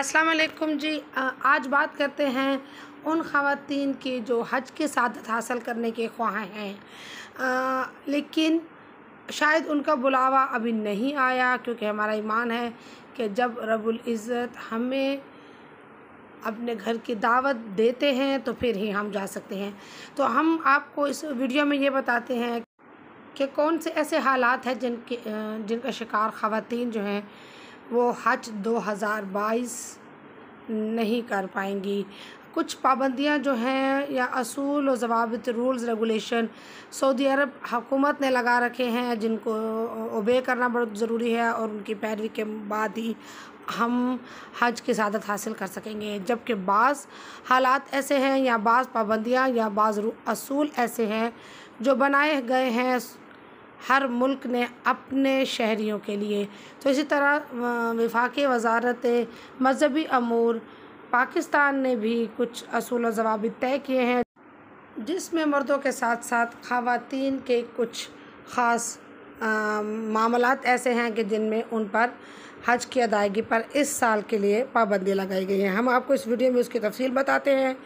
अस्सलाम वालेकुम जी। आज बात करते हैं उन ख़वातीन की जो हज की सआदत हासिल करने के ख्वाह हैं, लेकिन शायद उनका बुलावा अभी नहीं आया, क्योंकि हमारा ईमान है कि जब रब्बुल इज़्ज़त हमें अपने घर की दावत देते हैं तो फिर ही हम जा सकते हैं। तो हम आपको इस वीडियो में ये बताते हैं कि कौन से ऐसे हालात हैं जिनका शिकार ख़वातीन जो हैं वो हज 2022 नहीं कर पाएंगी। कुछ पाबंदियां जो हैं या असूल और ज़वाबित, रूल्स रेगुलेशन सऊदी अरब हुकूमत ने लगा रखे हैं, जिनको ओबे करना बहुत ज़रूरी है और उनकी पैरवी के बाद ही हम हज की सआदत हासिल कर सकेंगे। जबकि बाज़ हालात ऐसे हैं या बाज़ पाबंदियां या बाज़ असूल ऐसे हैं जो बनाए गए हैं हर मुल्क ने अपने शहरियों के लिए। तो इसी तरह वफाकी वज़ारत मज़हबी अमूर पाकिस्तान ने भी कुछ असूल व ज़वाबित तय किए हैं, जिसमें मर्दों के साथ साथ ख़वातीन के कुछ ख़ास मामलात ऐसे हैं कि जिनमें उन पर हज की अदायगी पर इस साल के लिए पाबंदी लगाई गई है। हम आपको इस वीडियो में उसकी तफसील बताते हैं,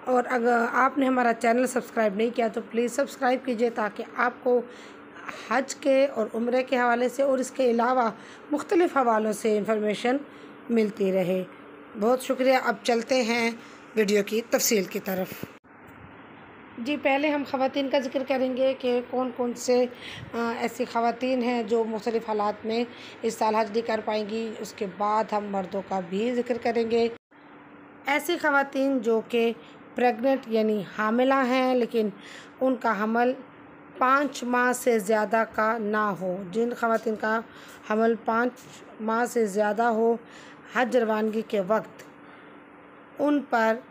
और अगर आपने हमारा चैनल सब्सक्राइब नहीं किया तो प्लीज़ सब्सक्राइब कीजिए, ताकि आपको हज के और उम्रे के हवाले से और इसके अलावा मुख्तलिफ़ हवालों से इंफॉर्मेशन मिलती रहे। बहुत शुक्रिया। अब चलते हैं वीडियो की तफसील की तरफ। जी, पहले हम ख़वातीन का ज़िक्र करेंगे कि कौन कौन से ऐसी ख़वातीन हैं जो मुख्तलिफ़ हालात में इस साल हज नहीं कर पाएंगी। उसके बाद हम मर्दों का भी ज़िक्र करेंगे। ऐसी ख़वातीन जो कि प्रेग्नेंट यानी हामिला हैं, लेकिन उनका हमल 5 माह से ज़्यादा का ना हो। जिन ख़वातीन का हमल 5 माह से ज़्यादा हो हज रवानगी के वक्त, उन पर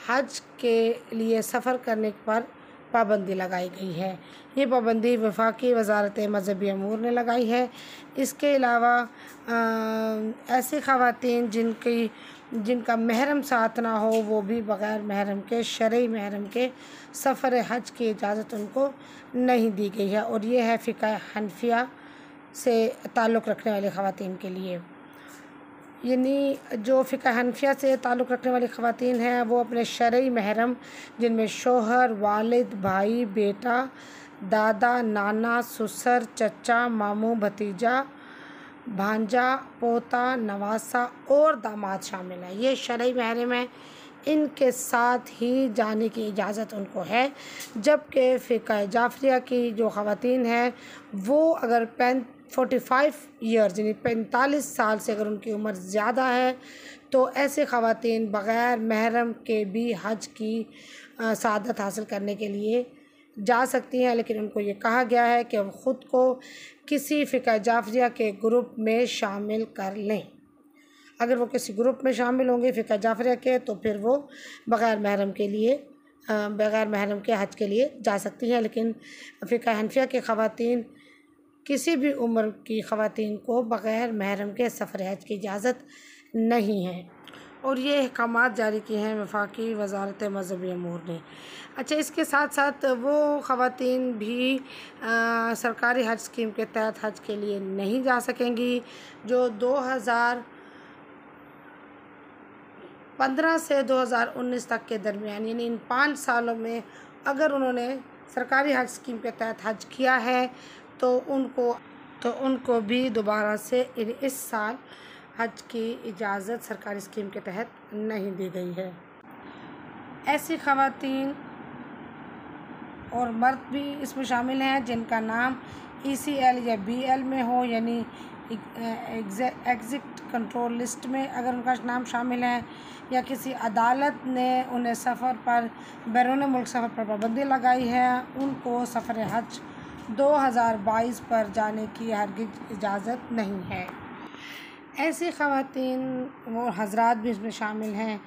हज के लिए सफ़र करने पर पाबंदी लगाई गई है। ये पाबंदी वफाकी वज़ारत मज़हबी अमूर ने लगाई है। इसके अलावा ऐसी ख़वातीन जिनका महरम साथ ना हो, वो भी बग़ैर महरम के, शरई महरम के सफ़र हज की इजाज़त उनको नहीं दी गई है, और ये है फ़िक़्ह हनफिया से ताल्लुक़ रखने वाली ख़वातीन के लिए। यानी जो फ़िक़्ह हनफिया से ताल्लुक़ रखने वाली ख़वातीन हैं वो अपने शरई महरम, जिनमें शोहर, वालिद, भाई, बेटा, दादा, नाना, ससुर, चचा, मामू, भतीजा, भांजा, पोता, नवासा और दामाद शामिल है। ये शरई महरम है, इनके साथ ही जाने की इजाज़त उनको है। जबकि फ़िक़्ह जाफ़रिया की जो ख़वातीन हैं वो अगर 45 ईयर्स यानी 45 साल से अगर उनकी उम्र ज़्यादा है तो ऐसे ख़वातीन बग़ैर महरम के भी हज की सआदत हासिल करने के लिए जा सकती हैं, लेकिन उनको ये कहा गया है कि वो ख़ुद को किसी फ़िक़्ह जाफ़रिया के ग्रुप में शामिल कर लें। अगर वो किसी ग्रुप में शामिल होंगे फ़िक़्ह जाफ़रिया के, तो फिर वो बग़ैर महरम के हज के लिए जा सकती हैं। लेकिन फ़िक़्ह हनफिया की ख़वातीन, किसी भी उम्र की ख़वातीन को बग़ैर महरम के सफ़र हज की इजाज़त नहीं है, और ये अहकामात जारी किए हैं वफाकी वज़ारत मज़हबी अमूर ने। अच्छा, इसके साथ साथ वो ख़वातीन भी सरकारी हज स्कीम के तहत हज के लिए नहीं जा सकेंगी जो 2015 से 2019 तक के दरमियान, यानी इन 5 सालों में अगर उन्होंने सरकारी हज स्कीम के तहत हज किया है तो उनको भी दोबारा से इस साल हज की इजाज़त सरकारी स्कीम के तहत नहीं दी गई है। ऐसी ख़वातीन और मर्द भी इसमें शामिल हैं जिनका नाम ECL या BL में हो, यानी एग्जिट कंट्रोल लिस्ट में अगर उनका नाम शामिल है, या किसी अदालत ने उन्हें सफ़र पर, बैरून मुल्क सफ़र पर पाबंदी लगाई है, उनको सफ़र हज 2022 पर जाने की हरगिज़ इजाज़त नहीं है। ऐसी ख़वातीन और हज़रात भी इसमें शामिल हैं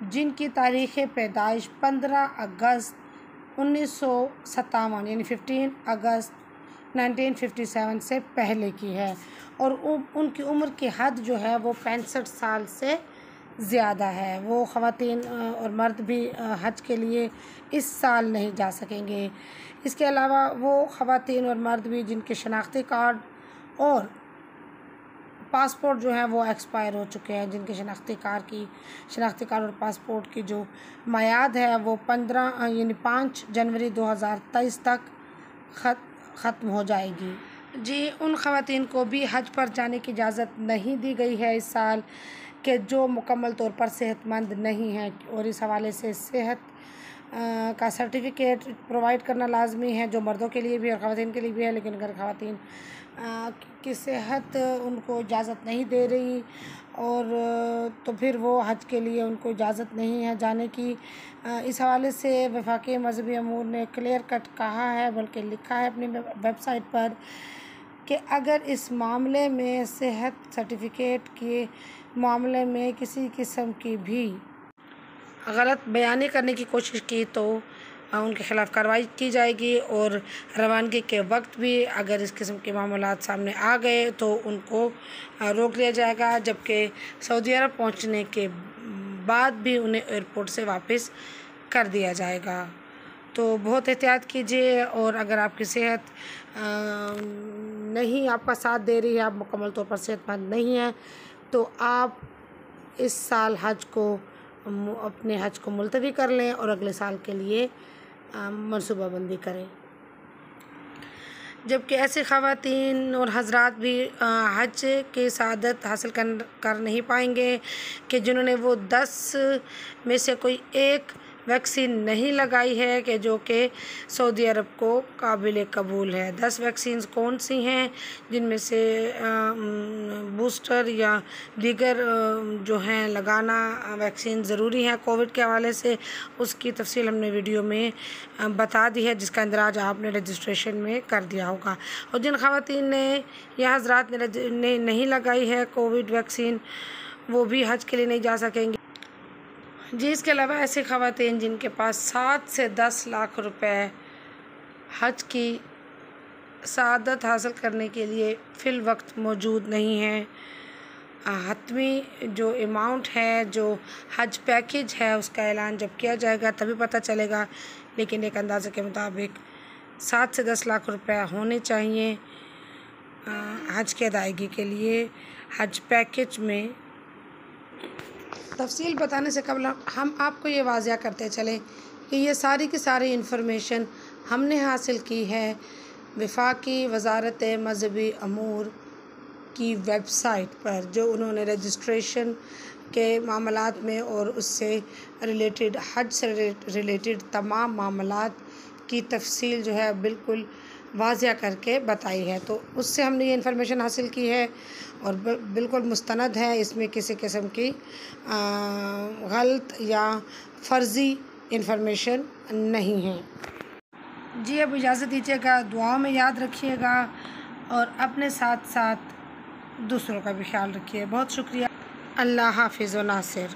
जिनकी तारीख़ पैदाइश 15 अगस्त 1957 यानी 15 अगस्त 1957 से पहले की है, और उनकी उम्र की हद जो है वो 65 साल से ज़्यादा है। वो ख़वातीन और मर्द भी हज के लिए इस साल नहीं जा सकेंगे। इसके अलावा वो ख़वातीन और मर्द भी जिनके शनाख्ती कार्ड और पासपोर्ट जो है वो एक्सपायर हो चुके हैं, जिनके शनाख्ती कार्ड और पासपोर्ट की जो मियाद है वो 5 जनवरी 2023 तक ख़त्म हो जाएगी। जी, उन ख़वातीन को भी हज पर जाने की इजाज़त नहीं दी गई है इस साल, कि जो मुकम्मल तौर पर सेहतमंद नहीं हैं, और इस हवाले से सेहत का सर्टिफिकेट प्रोवाइड करना लाजमी है, जो मर्दों के लिए भी और ख़वातीन के लिए भी है। लेकिन अगर ख़वातीन की सेहत उनको इजाज़त नहीं दे रही और तो फिर वो हज के लिए उनको इजाज़त नहीं है जाने की। इस हवाले से वफाकी मजहबी अमूर ने क्लियर कट कहा है, बल्कि लिखा है अपनी वेबसाइट पर, कि अगर इस मामले में सेहत सर्टिफिकेट के मामले में किसी किस्म की भी गलत बयानी करने की कोशिश की तो उनके ख़िलाफ़ कार्रवाई की जाएगी, और रवानगी के वक्त भी अगर इस किस्म के मामलात सामने आ गए तो उनको रोक लिया जाएगा, जबकि सऊदी अरब पहुंचने के बाद भी उन्हें एयरपोर्ट से वापस कर दिया जाएगा। तो बहुत एहतियात कीजिए, और अगर आपकी सेहत नहीं आपका साथ दे रही है, आप मुकम्मल तौर पर सेहतमंद नहीं हैं, तो आप इस साल अपने हज को मुलतवी कर लें और अगले साल के लिए मनसूबाबंदी करें। जबकि ऐसे ख़वातीन और हज़रात भी हज की सआदत हासिल कर नहीं पाएंगे कि जिन्होंने वो 10 में से कोई एक वैक्सीन नहीं लगाई है, कि जो कि सऊदी अरब को काबिल कबूल है। 10 वैक्सीन्स कौन सी हैं, जिनमें से बूस्टर या दीगर जो हैं लगाना वैक्सीन ज़रूरी है कोविड के हवाले से, उसकी तफसील हमने वीडियो में बता दी है, जिसका इंदराज आपने रजिस्ट्रेशन में कर दिया होगा। और जिन ख़वातीन ने या हज़रात ने नहीं लगाई है कोविड वैक्सीन, वो भी हज के लिए नहीं जा सकेंगे। जी, इसके अलावा ऐसे ख़वातीन जिनके पास 7 से 10 लाख रुपए हज की सआदत हासिल करने के लिए फ़िल वक्त मौजूद नहीं हैं, हतमी जो अमाउंट है, जो हज पैकेज है, उसका ऐलान जब किया जाएगा तभी पता चलेगा। लेकिन एक अंदाज़े के मुताबिक 7 से 10 लाख रुपए होने चाहिए हज की अदायगी के लिए। हज पैकेज में तफसील बताने से कबल हम आपको ये वाज़िया करते चलें कि ये सारी की सारी इन्फॉर्मेशन हमने हासिल की है वफाकी वज़ारत मज़हबी अमूर की वेबसाइट पर, जो उन्होंने रजिस्ट्रेशन के मामलात में और उससे रिलेटेड हज से रिलेटेड तमाम मामलात की तफसील जो है बिल्कुल वाज़िया करके बताई है। तो उससे हमने ये इन्फॉर्मेशन हासिल की है और बिल्कुल मुस्तनद है, इसमें किसी किस्म की गलत या फ़र्ज़ी इन्फॉर्मेशन नहीं है। जी, अब इजाज़त दीजिएगा, दुआओं में याद रखिएगा और अपने साथ साथ दूसरों का भी ख्याल रखिए। बहुत शुक्रिया। अल्लाह हाफ़िज़ व नासिर।